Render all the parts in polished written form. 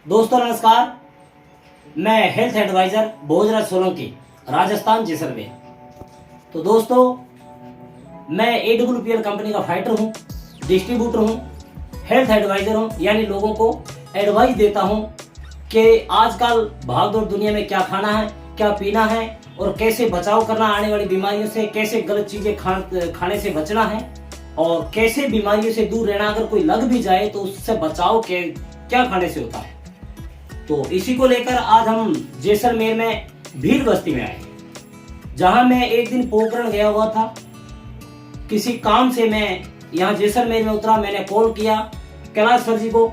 दोस्तों नमस्कार, मैं हेल्थ एडवाइजर भोजराज सोलंकी, राजस्थान जैसलमेर। तो दोस्तों, मैं AWPL कंपनी का फाइटर हूँ, डिस्ट्रीब्यूटर हूँ, हेल्थ एडवाइजर हूँ, यानी लोगों को एडवाइस देता हूँ कि आजकल भागदौड़ दुनिया में क्या खाना है, क्या पीना है और कैसे बचाव करना आने वाली बीमारियों से, कैसे गलत चीजें खाने से बचना है और कैसे बीमारियों से दूर रहना। अगर कोई लग भी जाए तो उससे बचाव के क्या खाने से होता है। तो इसी को लेकर आज हम जैसलमेर में भीड़ बस्ती में आए, जहां मैं एक दिन पोखरण गया हुआ था। किसी काम से मैं यहाँ जैसलमेर में उतरा। मैंने कॉल किया कैलाश सर जी को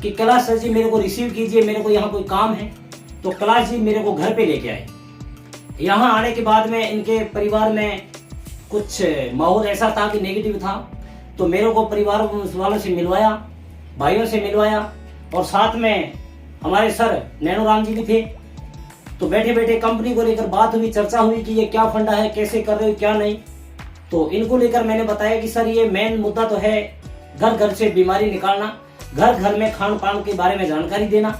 कि कैलाश सर जी मेरे को रिसीव कीजिए, मेरे को यहाँ कोई काम है। तो कैलाश जी मेरे को घर पे लेके आए। यहाँ आने के बाद में इनके परिवार में कुछ माहौल ऐसा था कि नेगेटिव था, तो मेरे को परिवार वालों से मिलवाया, भाइयों से मिलवाया और साथ में हमारे सर नैनो राम जी भी थे। तो बैठे बैठे कंपनी को लेकर बात हुई, चर्चा हुई कि ये क्या फंडा है, कैसे कर रहे हो, क्या नहीं। तो इनको लेकर मैंने बताया कि सर ये मेन मुद्दा तो है घर घर से बीमारी निकालना, घर घर में खान पान के बारे में जानकारी देना,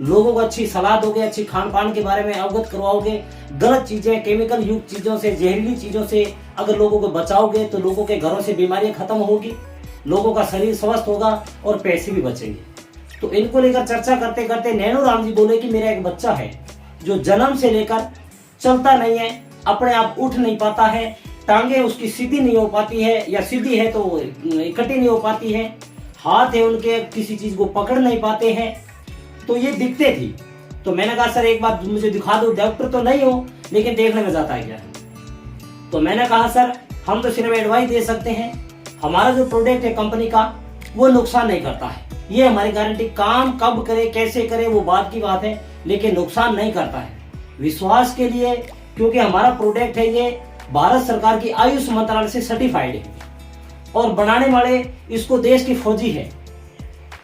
लोगों को अच्छी सलाह दोगे, अच्छी खान पान के बारे में अवगत करवाओगे। गलत चीजें, केमिकल युक्त चीजों से, जहरीली चीजों से अगर लोगों को बचाओगे तो लोगों के घरों से बीमारियां खत्म होगी, लोगों का शरीर स्वस्थ होगा और पैसे भी बचेंगे। तो इनको लेकर चर्चा करते करते नैनो राम जी बोले कि मेरा एक बच्चा है जो जन्म से लेकर चलता नहीं है, अपने आप उठ नहीं पाता है, टांगे उसकी सीधी नहीं हो पाती है या सीधी है तो इकट्ठी नहीं हो पाती है, हाथ है उनके किसी चीज को पकड़ नहीं पाते हैं। तो ये दिखते थी। तो मैंने कहा सर एक बार मुझे दिखा दो, डॉक्टर तो नहीं हो लेकिन देखने में जाता है क्या। तो मैंने कहा सर हम तो सिर्फ एडवाइस दे सकते हैं, हमारा जो प्रोडक्ट है कंपनी का वो नुकसान नहीं करता है, ये हमारी गारंटी। काम कब करे कैसे करे वो बात की बात है, लेकिन नुकसान नहीं करता है। विश्वास के लिए, क्योंकि हमारा प्रोडक्ट है ये भारत सरकार की आयुष मंत्रालय से सर्टिफाइड है और बनाने वाले इसको देश की फौजी है।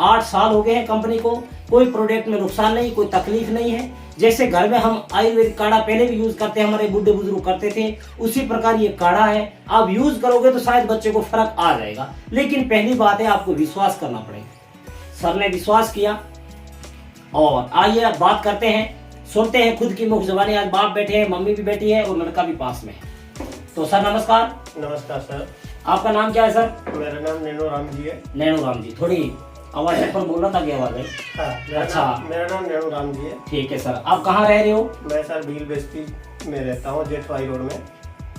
8 साल हो गए हैं कंपनी को, कोई प्रोडक्ट में नुकसान नहीं, कोई तकलीफ नहीं है। जैसे घर में हम आयुर्वेदिक काढ़ा पहले भी यूज करते हैं, हमारे बुढ़े बुजुर्ग करते थे, उसी प्रकार ये काढ़ा है। आप यूज करोगे तो शायद बच्चे को फर्क आ जाएगा, लेकिन पहली बात है आपको विश्वास करना पड़ेगा। सर ने विश्वास किया और आइए बात करते हैं, सुनते हैं खुद की मुख जुबानी। आज बाप बैठे हैं, मम्मी भी बैठी है और लड़का भी पास में है। तो सर नमस्कार। नमस्कार सर। आपका नाम क्या है सर? मेरा नाम नैनो राम जी है। नैनो राम जी, थोड़ी आवाज ऊपर बोल रहा था, क्या आवाज है? हाँ, अच्छा, मेरा नाम नैनो राम जी है। ठीक है सर। आप कहाँ रह रहे हो? मैं सर भील बस्ती में रहता हूँ, जेठवाई रोड में,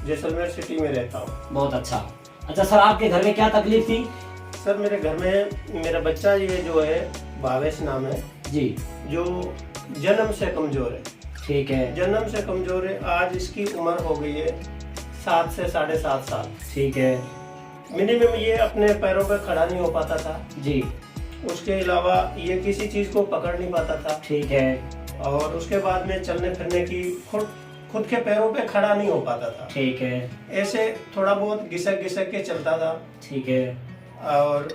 जैसलमेर सिटी में रहता हूँ। बहुत अच्छा। अच्छा सर, आपके घर में क्या तकलीफ थी? सर मेरे घर में मेरा बच्चा ये जो है भावेश नाम है जी, जो जन्म से कमजोर है। ठीक है। जन्म से कमजोर है। आज इसकी उम्र हो गई है 7 से 7.5 साल। ठीक है मिनिमम ये अपने पैरों पर खड़ा नहीं हो पाता था जी। उसके अलावा ये किसी चीज को पकड़ नहीं पाता था। ठीक है। और उसके बाद में चलने फिरने की खुद के पैरों पे खड़ा नहीं हो पाता था। ठीक है। ऐसे थोड़ा बहुत घिसक घिसक के चलता था। ठीक है। और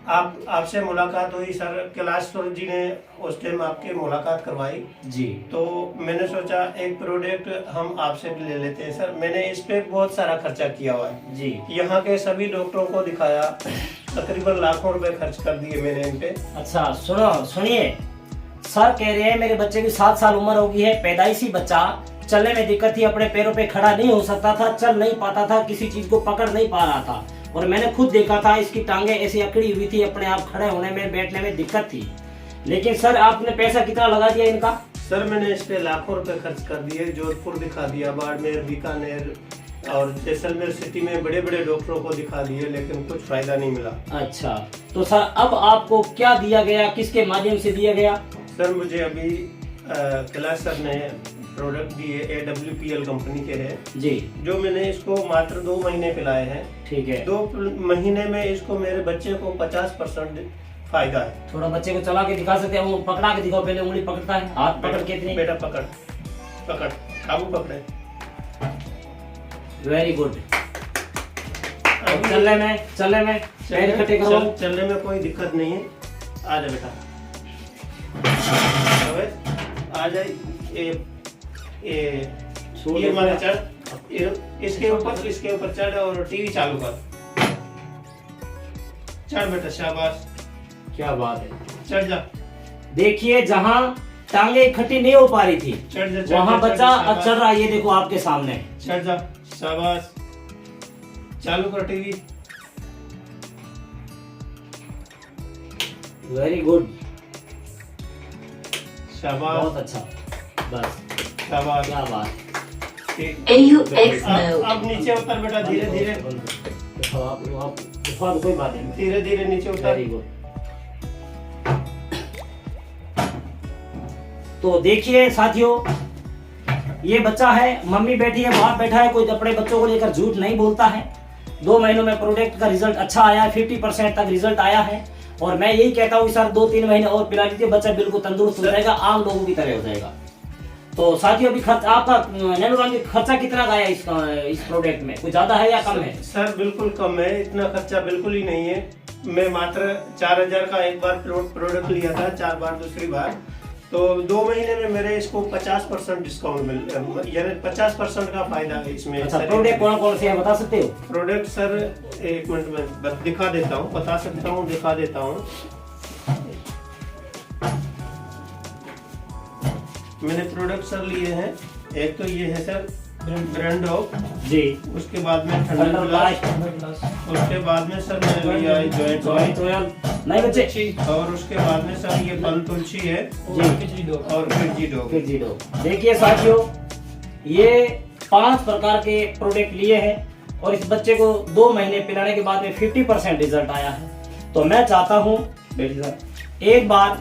आपसे मुलाकात हुई सर, कैलाश सर जी ने उस टाइम आपकी मुलाकात करवाई जी। तो मैंने सोचा एक प्रोडक्ट हम आपसे भी ले लेते हैं सर। मैंने इस पे बहुत सारा खर्चा किया हुआ है जी। यहाँ के सभी डॉक्टरों को दिखाया, तकरीबन लाखों रुपए खर्च कर दिए मैंने इन पे। अच्छा सुनिए, सर कह रहे हैं मेरे बच्चे की 7 साल उम्र हो गई है, पैदाइशी बच्चा, चलने में दिक्कत थी, अपने पैरों पे खड़ा नहीं हो सकता था, चल नहीं पाता था, किसी चीज को पकड़ नहीं पा रहा था और मैंने खुद देखा था इसकी टांगे ऐसी अकड़ी हुई थी, अपने आप खड़े होने में, बैठने में दिक्कत थी। लेकिन सर आपने पैसा कितना लगा दिया इनका? सर मैंने इस पे लाखों रुपए खर्च कर दिए। जोधपुर दिखा दिया, बाड़मेर, बीकानेर और जैसलमेर सिटी में बड़े बड़े डॉक्टरों को दिखा दिए, लेकिन कुछ फायदा नहीं मिला। अच्छा, तो सर अब आपको क्या दिया गया, किसके माध्यम से दिया गया? सर मुझे अभी कैलाश सर ने प्रोडक्ट दिए, AWPL कंपनी के हैं जी, जो मैंने इसको मात्र 2 महीने पिलाए हैं। ठीक है। 2 महीने में इसको मेरे बच्चे को 50% फायदा है। थोड़ा बच्चे को चला के दिखा सकते हैं? पकड़ा के दिखाओ, पहले उंगली पकड़ता है, हाथ पकड़ के इतनी। बेटा पकड़ काबू पकड़े। Very good. चलने में पैर इकट्ठे करो। चलने में कोई दिक्कत नहीं है। आ जा बेटा, आ जाए। ये माने चढ़, इसके ऊपर चढ़ और टीवी चालू कर। चढ़ बेटा, शाबाश, क्या बात है। चढ़ जा। देखिए जहाँ टांगे इकट्ठी नहीं हो पा रही थी वहाँ बच्चा अब चढ़ रहा है। ये देखो आपके सामने। चढ़ जा, शाबाश। चालू कर टीवी। वेरी गुड, शाबाश, बहुत अच्छा, बस शाबाश, क्या बात। AUX अब नीचे उतर बेटा, धीरे धीरे, कोई बात नहीं, धीरे धीरे नीचे उतर। Very good. तो देखिए साथियों, ये बच्चा है, मम्मी बैठी है, बाप बैठा है, कोई अपने बच्चों को लेकर झूठ नहीं बोलता है। 2 महीनों में प्रोडक्ट का रिजल्ट अच्छा आया है, 50% तक रिजल्ट आया है। और मैं यही कहता हूँ सर 2-3 महीने और पिला लीजिए, बच्चा बिल्कुल तंदुरुस्त हो जाएगा, आम लोगों की तरह हो जाएगा। तो साथियों अभी खर्च आपका नैनोराम जी खर्चा कितना का आया इस प्रोडक्ट में, कुछ ज्यादा है या कम है? सर बिल्कुल कम है, इतना खर्चा बिल्कुल ही नहीं है। मैं मात्र 4000 का एक बार प्रोडक्ट लिया था, 4 बार दूसरी बार। तो 2 महीने में मेरे इसको 50% डिस्काउंट मिल, यानी 50% का फायदा है इसमें। अच्छा, प्रोडक्ट कौन कौन से है बता सकते हो? प्रोडक्ट सर 1 मिनट में दिखा देता हूँ, बता सकता हूँ, दिखा देता हूँ। मैंने प्रोडक्ट सर लिए हैं, एक तो ये है सर ब्रांडो जी, उसके बाद में थंडर ब्लास्ट, उसके बाद में सर मैंने लिया जॉइंट ऑयल नहीं बच्चे, और उसके बाद में सर ये बन तुलसी है जी, और फिर डो। देखिए साथियों, ये 5 प्रकार के प्रोडक्ट लिए हैं और इस बच्चे को 2 महीने पिलाने के बाद में 50% रिजल्ट आया है। तो मैं चाहता हूँ एक बार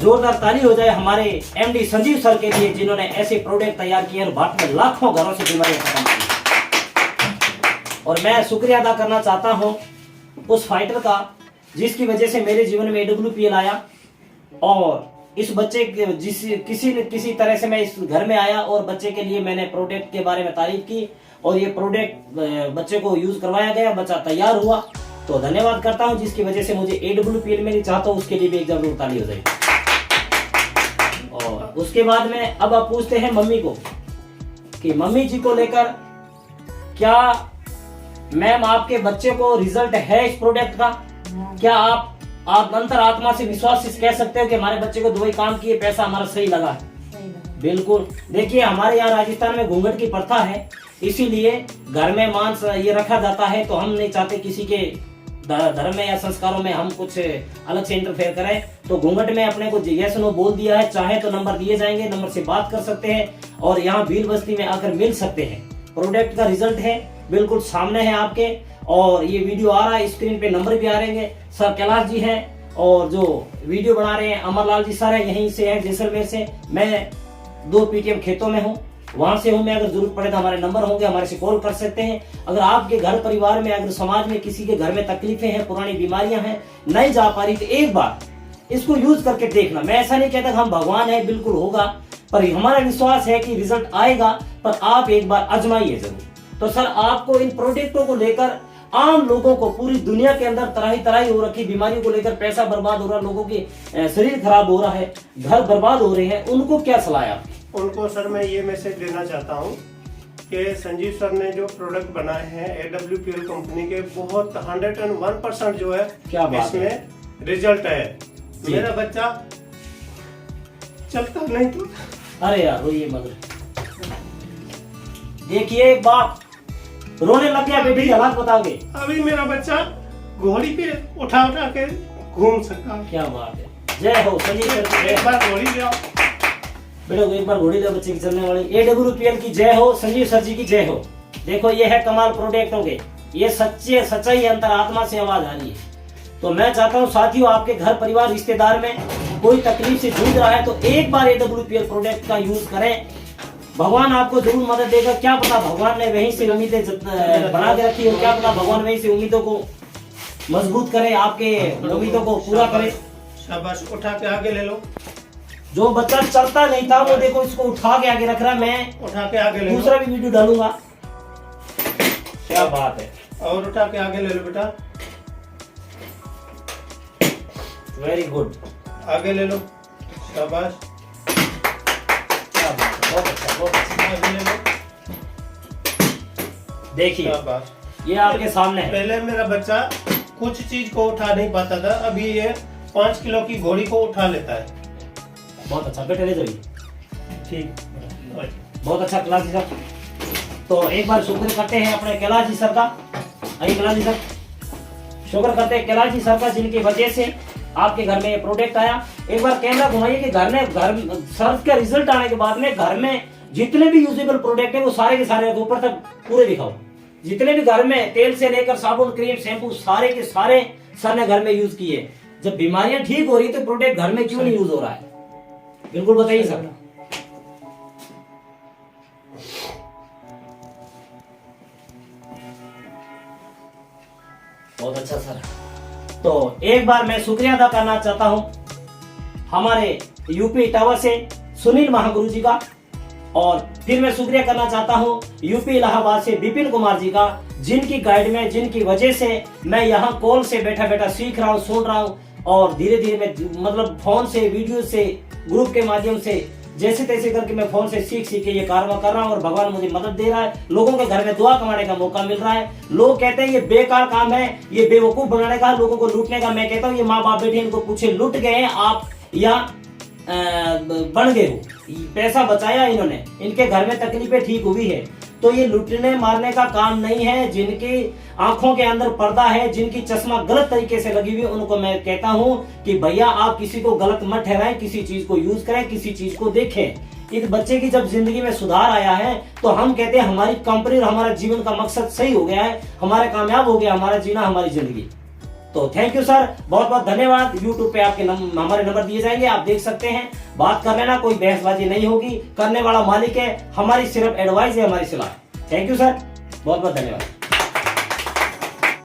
जोरदार ताली हो जाए हमारे एमडी संजीव सर के लिए, जिन्होंने ऐसे प्रोडक्ट तैयार किए और भारत में लाखों घरों से बीमारियां खत्म की। और मैं शुक्रिया अदा करना चाहता हूं उस फाइटर का जिसकी वजह से मेरे जीवन में AWPL आया, और इस बच्चे किसी तरह से मैं इस घर में आया और बच्चे के लिए मैंने प्रोडक्ट के बारे में तारीफ की और ये प्रोडक्ट बच्चे को यूज करवाया गया, बच्चा तैयार हुआ। तो धन्यवाद करता हूं जिसकी वजह से मुझे AWPL में नहीं चाहता, उसके लिए भी एक जरूर ताली हो जाए। और उसके बाद में अब आप पूछते हैं मम्मी को कि मम्मी जी को लेकर क्या मैम आपके बच्चे को रिजल्ट है इस प्रोडक्ट का? क्या आप अंतर आत्मा से विश्वास से कह सकते हो कि हमारे बच्चे को 2 काम किए, पैसा हमारा सही लगा? बिल्कुल। देखिए हमारे यहाँ राजस्थान में घूंघट की प्रथा है, इसीलिए घर में मांस ये रखा जाता है। तो हम नहीं चाहते किसी के धर्म में या संस्कारों में हम कुछ अलग से इंटरफेयर करें। तो घूंघट में अपने को यस नो बोल दिया है, चाहे तो नंबर दिए जाएंगे, नंबर से बात कर सकते हैं और यहाँ भील बस्ती में आकर मिल सकते हैं। प्रोडक्ट का रिजल्ट है बिल्कुल सामने है आपके, और ये वीडियो आ रहा है, स्क्रीन पे नंबर भी आ रहे हैं। सर कैलाश जी हैं और जो वीडियो बना रहे हैं अमरलाल जी सर है, यहीं से है जैसलमेर से। मैं 2 PTM खेतों में हूँ, वहां से हूं मैं। अगर जरूरत पड़े तो हमारे नंबर होंगे, हमारे से कॉल कर सकते हैं। अगर आपके घर परिवार में, अगर समाज में किसी के घर में तकलीफें हैं, पुरानी बीमारियां हैं, नहीं जा पा रही, तो एक बार इसको यूज करके देखना। मैं ऐसा नहीं कहता हम भगवान है, बिल्कुल होगा, पर हमारा विश्वास है कि रिजल्ट आएगा, पर आप एक बार आजमाइए जरूर। तो सर आपको इन प्रोडक्टों को लेकर आम लोगों को, पूरी दुनिया के अंदर तरह हो रखी बीमारियों को लेकर पैसा बर्बाद हो रहा, लोगों के शरीर खराब हो रहा है, घर बर्बाद हो रहे हैं, उनको क्या सलाह है आपकी? उनको सर मैं ये मैसेज देना चाहता हूँ कि संजीव सर ने जो प्रोडक्ट बनाए हैं AWPL कंपनी के, बहुत 101% जो है क्या बात इसमें रिजल्ट है। मेरा बच्चा चलता नहीं तो, अरे यार रोइए मत। देखिए एक बाप रोने लग गया, बेटी की हालात बताओगे? अभी मेरा बच्चा घोड़ी पे उठा के घूम सकता है। क्या बात है, जय हो संजीव सर। एक बार घोड़ी ले आओ बेटा, एक बार घोड़ी ले बच्चे की चलने वाली। AWPL की जय हो, संजीव सर जी की जय हो। देखो ये है कमाल प्रोडक्टों के, ये सच्चाई अंतरात्मा से आवाज आ रही है। तो मैं चाहता हूँ साथियों, आपके घर परिवार रिश्तेदार में कोई तकलीफ से जूझ रहा है तो एक बार AWPL प्रोडक्ट का यूज करें, भगवान आपको जरूर मदद देगा। क्या पता भगवान ने वहीं से उम्मीदें बना के रखी हो, क्या पता भगवान वहीं से उम्मीदों को मजबूत करे, आपके उम्मीदों को पूरा करे। शाबाश, उठा के आगे ले लो। जो बच्चा चलता नहीं था वो देखो इसको उठा के आगे रख रहा है। मैं उठा के आगे ले लो, दूसरा भी वीडियो डालूंगा। क्या बात है, और उठा के आगे ले लो बेटा, वेरी गुड, आगे ले लो, शाबाश, क्या बात है, बहुत अच्छा, बहुत अच्छा। आगे ले लो, देखिए शाबाश। ये आपके सामने है। पहले मेरा बच्चा कुछ चीज को उठा नहीं पाता था, अभी ये 5 किलो की घोड़ी को उठा लेता है। बहुत अच्छा बेटे, ले जाइए। ठीक, बहुत अच्छा कैलाश जी सर। तो एक बार शुक्र करते हैं अपने कैलाश जी सर का। आइए कैलाश जी सर, शुक्र करते हैं कैलाश जी सर का, जिनकी वजह से आपके घर में ये प्रोडक्ट आया। एक बार कैमरा घुमाइए कि घर सर्च का रिजल्ट आने के बाद में घर में जितने भी यूजेबल प्रोडक्ट है वो सारे के सारे ऊपर तक पूरे दिखाओ। जितने भी घर में तेल से लेकर साबुन, क्रीम, शैम्पू सारे के सारे सर ने घर में यूज किए। जब बीमारियां ठीक हो रही तो प्रोडक्ट घर में क्यों नहीं यूज हो रहा है? बिल्कुल बताइए सर। बहुत अच्छा सर। तो एक बार मैं शुक्रिया अदा करना चाहता हूं हमारे यूपी टावर से सुनील महागुरु जी का, और फिर मैं शुक्रिया करना चाहता हूं यूपी इलाहाबाद से विपिन कुमार जी का, जिनकी गाइड में, जिनकी वजह से मैं यहाँ कॉल से बैठा बैठा सीख रहा हूँ, सुन रहा हूँ, और धीरे धीरे मैं मतलब फोन से, वीडियो से, ग्रुप के माध्यम से जैसे तैसे करके मैं फोन से सीख के ये कारवा कर रहा हूँ, और भगवान मुझे मदद दे रहा है। लोगों के घर में दुआ कमाने का मौका मिल रहा है। लोग कहते हैं ये बेकार काम है, ये बेवकूफ बनाने का, लोगों को लूटने का। मैं कहता हूँ ये माँ बाप बेटे इनको पूछे, लुट गए आप या बन गए हो? पैसा बचाया इन्होंने, इनके घर में तकलीफें ठीक हुई है। तो ये लूटने मारने का काम नहीं है। जिनकी आंखों के अंदर पर्दा है, जिनकी चश्मा गलत तरीके से लगी हुई, उनको मैं कहता हूं कि भैया आप किसी को गलत मत ठहराएं, किसी चीज को यूज करें, किसी चीज को देखें। इस बच्चे की जब जिंदगी में सुधार आया है तो हम कहते हैं हमारी कंपनी और हमारा जीवन का मकसद सही हो गया है, हमारे कामयाब हो गया हमारा जीना, हमारी जिंदगी। तो थैंक यू सर, बहुत बहुत धन्यवाद। YouTube पे आपके हमारे नंबर दिए जाएंगे, आप देख सकते हैं, बात कर लेना, कोई बहसबाजी नहीं होगी। करने वाला मालिक है, हमारी सिर्फ एडवाइस है, हमारी सलाह। थैंक यू सर, बहुत बहुत धन्यवाद।